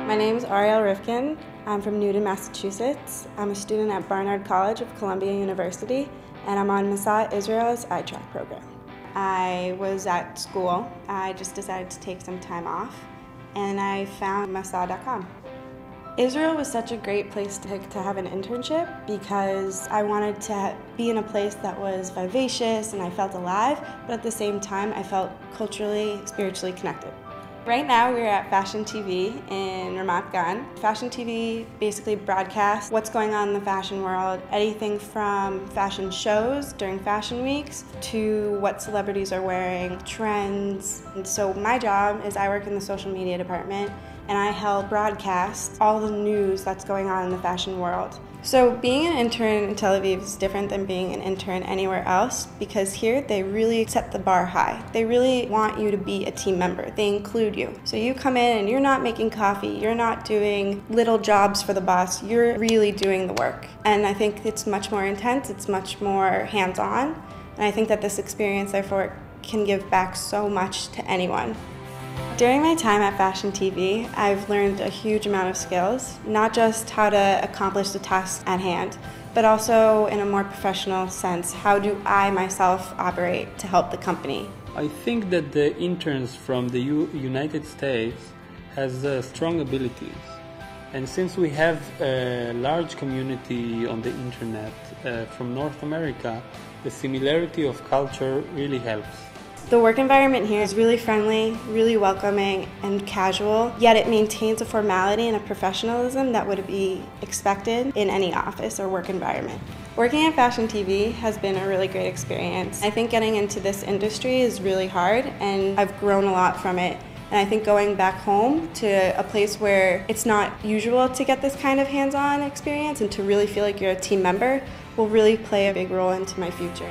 My name is Ariel Rifkin. I'm from Newton, Massachusetts. I'm a student at Barnard College of Columbia University, and I'm on Masat Israel's iTrack program. I was at school. I just decided to take some time off, and I found Masat.com. Israel was such a great place to have an internship because I wanted to be in a place that was vivacious and I felt alive, but at the same time I felt culturally, spiritually connected. Right now we're at Fashion TV in Ramat Gan. Fashion TV basically broadcasts what's going on in the fashion world, anything from fashion shows during fashion weeks to what celebrities are wearing, trends. And so my job is I work in the social media department and I help broadcast all the news that's going on in the fashion world. So being an intern in Tel Aviv is different than being an intern anywhere else because here they really set the bar high. They really want you to be a team member. They include you. So you come in and you're not making coffee, you're not doing little jobs for the boss, you're really doing the work. And I think it's much more intense, it's much more hands-on, and I think that this experience therefore can give back so much to anyone. During my time at Fashion TV, I've learned a huge amount of skills, not just how to accomplish the task at hand, but also in a more professional sense, how do I myself operate to help the company? I think that the interns from the United States has strong abilities. And since we have a large community on the internet from North America, the similarity of culture really helps. The work environment here is really friendly, really welcoming and casual, yet it maintains a formality and a professionalism that would be expected in any office or work environment. Working at Fashion TV has been a really great experience. I think getting into this industry is really hard and I've grown a lot from it. And I think going back home to a place where it's not usual to get this kind of hands-on experience and to really feel like you're a team member will really play a big role into my future.